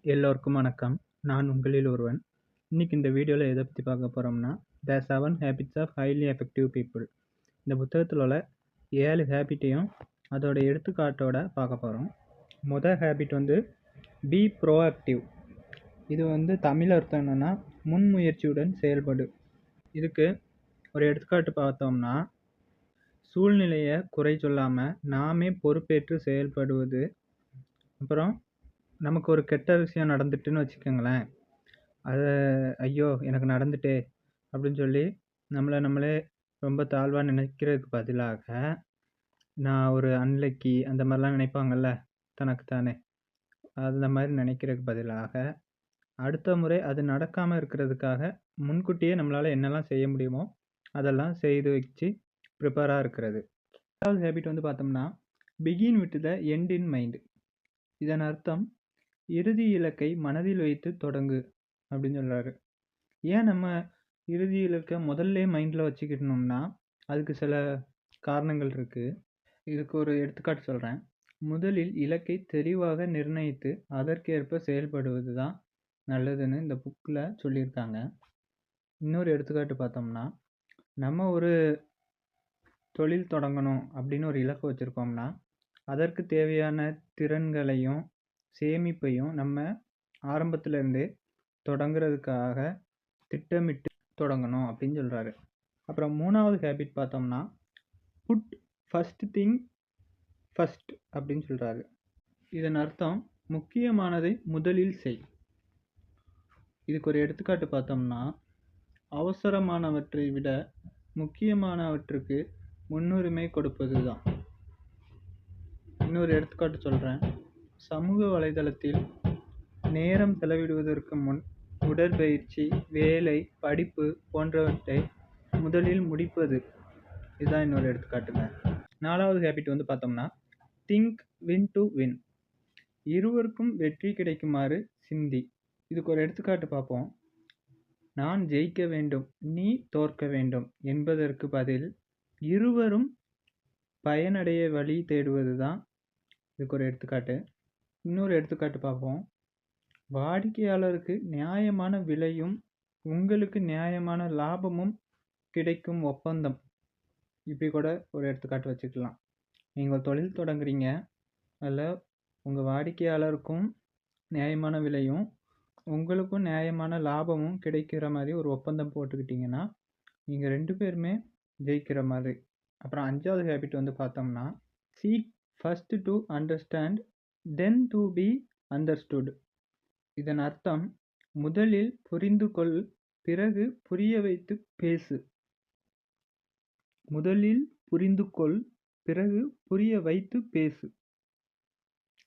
எல்லோருக்கும் வணக்கம். நான் உங்களில் ஒருவன். இன்னைக்கு இந்த வீடியோல எத பத்தி பார்க்க போறோம்னா, "the 7 habits of highly effective people." இந்த புத்தகத்துல உள்ள 7 ஹேபிட்டையும் அதோட எடுத்துக்காட்டோட பார்க்க போறோம். முதல் ஹேபிட் வந்து பி ப்ரோஆக்டிவ். இது தமிழ் அர்த்தம் என்னன்னா, முன்முயற்சியுடன் செயல்படு. இதுக்கு ஒரு எடுத்துக்காட்டு பார்த்தோம்னா, சூழ்நிலைய குறை சொல்லாம நாமே பொறுப்பேற்று செயல்படுவது. அப்புறம் நமக்கு ஒரு கெட்ட விஷயம் நடந்துட்டுன்னு வச்சுக்கோங்களேன், அதை ஐயோ எனக்கு நடந்துட்டே அப்படின்னு சொல்லி நம்மளே ரொம்ப தாழ்வாக நினைக்கிறதுக்கு பதிலாக, நான் ஒரு அன்லக்கி அந்த மாதிரிலாம் நினைப்பாங்கல்ல தனக்கு தானே, அந்த மாதிரி நினைக்கிறதுக்கு பதிலாக அடுத்த முறை அது நடக்காமல் இருக்கிறதுக்காக முன்கூட்டியே நம்மளால் என்னெல்லாம் செய்ய முடியுமோ அதெல்லாம் செய்து வச்சு ப்ரிப்பேராக இருக்கிறது. ரெண்டாவது ஹேபிட் பார்த்தோம்னா, begin with the end in mind. இதன் அர்த்தம் இறுதி இலக்கை மனதில் வைத்து தொடங்கு அப்படின்னு சொல்கிறாரு. ஏன் நம்ம இறுதி இலக்கை முதல்ல மைண்டில் வச்சுக்கிட்டோம்னா, அதுக்கு சில காரணங்கள் இருக்குது. இதுக்கு ஒரு எடுத்துக்காட்டு சொல்கிறேன். முதலில் இலக்கை தெளிவாக நிர்ணயித்து அதற்கேற்ப செயல்படுவது தான் நல்லதுன்னு இந்த புக்கில் சொல்லியிருக்காங்க. இன்னொரு எடுத்துக்காட்டு பார்த்தோம்னா, நம்ம ஒரு தொழில் தொடங்கணும் அப்படின்னு ஒரு இலக்கு வச்சுருக்கோம்னா, அதற்கு தேவையான திறன்களையும் சேமிப்பையும் நம்ம ஆரம்பத்திலேருந்தே தொடங்குறதுக்காக திட்டமிட்டு தொடங்கணும் அப்படின்னு சொல்கிறாரு. அப்புறம் மூணாவது ஹேபிட் பார்த்தோம்னா, புட் ஃபஸ்ட் திங் ஃபஸ்ட் அப்படின்னு சொல்கிறாரு. இதன் அர்த்தம் முக்கியமானதை முதலில் செய். இதுக்கு ஒரு எடுத்துக்காட்டு பார்த்தோம்னா, அவசரமானவற்றை விட முக்கியமானவற்றுக்கு முன்னுரிமை கொடுப்பது தான். இன்னொரு எடுத்துக்காட்டு சொல்கிறேன். சமூக வலைதளத்தில் நேரம் செலவிடுவதற்கு முன் உடற்பயிற்சி, வேலை, படிப்பு போன்றவற்றை முதலில் முடிப்பது. இதுதான் இன்னொரு எடுத்துக்காட்டுங்க. நாலாவது ஹேபிட் பார்த்தோம்னா, திங்க் வின் டு வின். இருவருக்கும் வெற்றி கிடைக்குமாறு சிந்தி. இதுக்கு ஒரு எடுத்துக்காட்டு பார்ப்போம். நான் ஜெயிக்க வேண்டும், நீ தோற்க வேண்டும் என்பதற்கு பதில் இருவரும் பயனடைய வழி தேடுவது தான் இதுக்கு ஒரு எடுத்துக்காட்டு. இன்னொரு எடுத்துக்காட்டு பார்ப்போம். வாடிக்கையாளருக்கு நியாயமான விலையும் உங்களுக்கு நியாயமான லாபமும் கிடைக்கும் ஒப்பந்தம். இப்படி கூட ஒரு எடுத்துக்காட்டு வச்சுக்கலாம். நீங்கள் தொழில் தொடங்குறீங்க, அதில் உங்கள் வாடிக்கையாளருக்கும் நியாயமான விலையும் உங்களுக்கும் நியாயமான லாபமும் கிடைக்கிற மாதிரி ஒரு ஒப்பந்தம் போட்டுக்கிட்டிங்கன்னா நீங்கள் 2 பேருமே ஜெயிக்கிற மாதிரி. அப்புறம் அஞ்சாவது ஹேபிட் பார்த்தோம்னா, seek first to understand then to be understood. இதன் அர்த்தம் முதலில் புரிந்து கொள், பிறகு புரிய வைத்து பேசு. முதலில் புரிந்து கொள், பிறகு புரிய வைத்து பேசு.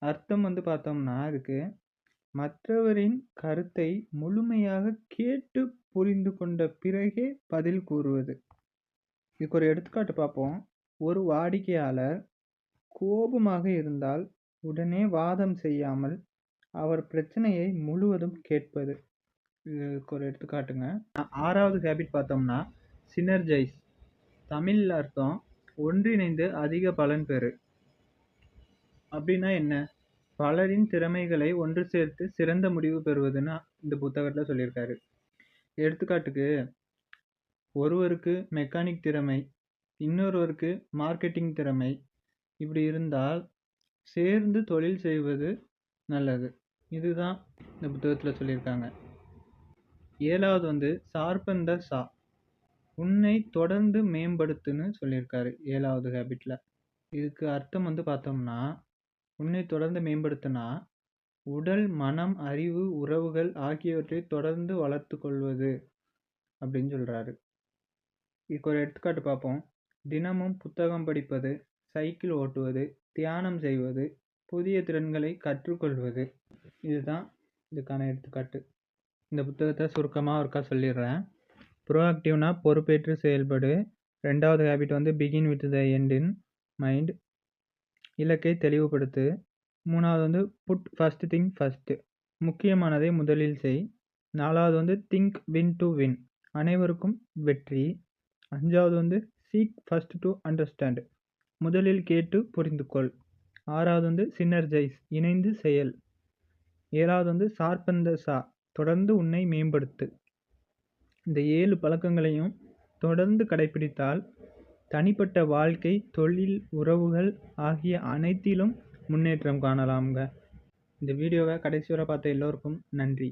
அர்த்தம் பார்த்தோம்னா, அதுக்கு மற்றவரின் கருத்தை முழுமையாக கேட்டு புரிந்து கொண்ட பிறகே பதில் கூறுவது. இதுக்கு ஒரு எடுத்துக்காட்டு பார்ப்போம். ஒரு வாடிக்கையாளர் கோபமாக இருந்தால் உடனே வாதம் செய்யாமல் அவர் பிரச்சனையை முழுவதும் கேட்பது. இதுக்கு ஒரு எடுத்துக்காட்டுங்க. ஆறாவது ஹேபிட் பார்த்தோம்னா, சினர்ஜைஸ். தமிழ் அர்த்தம் ஒன்றிணைந்து அதிக பலன் பெறு. அப்படின்னா என்ன? பலரின் திறமைகளை ஒன்று சேர்த்து சிறந்த முடிவு பெறுவதுன்னு இந்த புத்தகத்தில் சொல்லியிருக்காரு. எடுத்துக்காட்டுக்கு, ஒருவருக்கு மெக்கானிக் திறமை, இன்னொருவருக்கு மார்க்கெட்டிங் திறமை, இப்படி இருந்தால் சேர்ந்து தொழில் செய்வது நல்லது. இதுதான் இந்த புத்தகத்தில் சொல்லியிருக்காங்க. ஏழாவது ஷார்பன் த சா. உன்னை தொடர்ந்து மேம்படுத்துன்னு சொல்லியிருக்காரு 7வது ஹேபிட்டில். இதுக்கு அர்த்தம் பார்த்தோம்னா, உன்னை தொடர்ந்து மேம்படுத்தினா உடல், மனம், அறிவு, உறவுகள் ஆகியவற்றை தொடர்ந்து வளர்த்து கொள்வது அப்படின்னு சொல்கிறாரு. இதுக்கு ஒரு எடுத்துக்காட்டு பார்ப்போம். தினமும் புத்தகம் படிப்பது, சைக்கிள் ஓட்டுவது, தியானம் செய்வது, புதிய திறன்களை கற்றுக்கொள்வது. இதுதான் இதுக்கான எடுத்துக்காட்டு. இந்த புத்தகத்தை சுருக்கமாக ஒருக்கா சொல்லிடுறேன். ப்ரோஆக்டிவ்னா பொறுப்பேற்று செயல்படு. ரெண்டாவது habit begin with the end in mind. இலக்கை தெளிவுபடுத்து. மூணாவது புட் ஃபர்ஸ்ட் திங் ஃபர்ஸ்ட். முக்கியமானதை முதலில் செய். நாலாவது திங்க் வின் டு வின். அனைவருக்கும் வெற்றி. அஞ்சாவது சீக் ஃபர்ஸ்ட் டு அண்டர்ஸ்டாண்ட். முதலில் கேட்டு புரிந்து கொள். ஆறாவது சினர்ஜைஸ். இணைந்து செயல். 7வது வந்து ஷார்பன் த ஷா, தொடர்ந்து உன்னை மேம்படுத்து. இந்த 7 பழக்கங்களையும் தொடர்ந்து கடைப்பிடித்தால் தனிப்பட்ட வாழ்க்கை, தொழில், உறவுகள் ஆகிய அனைத்திலும் முன்னேற்றம் காணலாம்ங்க. இந்த வீடியோவை கடைசி வரை பார்த்த எல்லோருக்கும் நன்றி.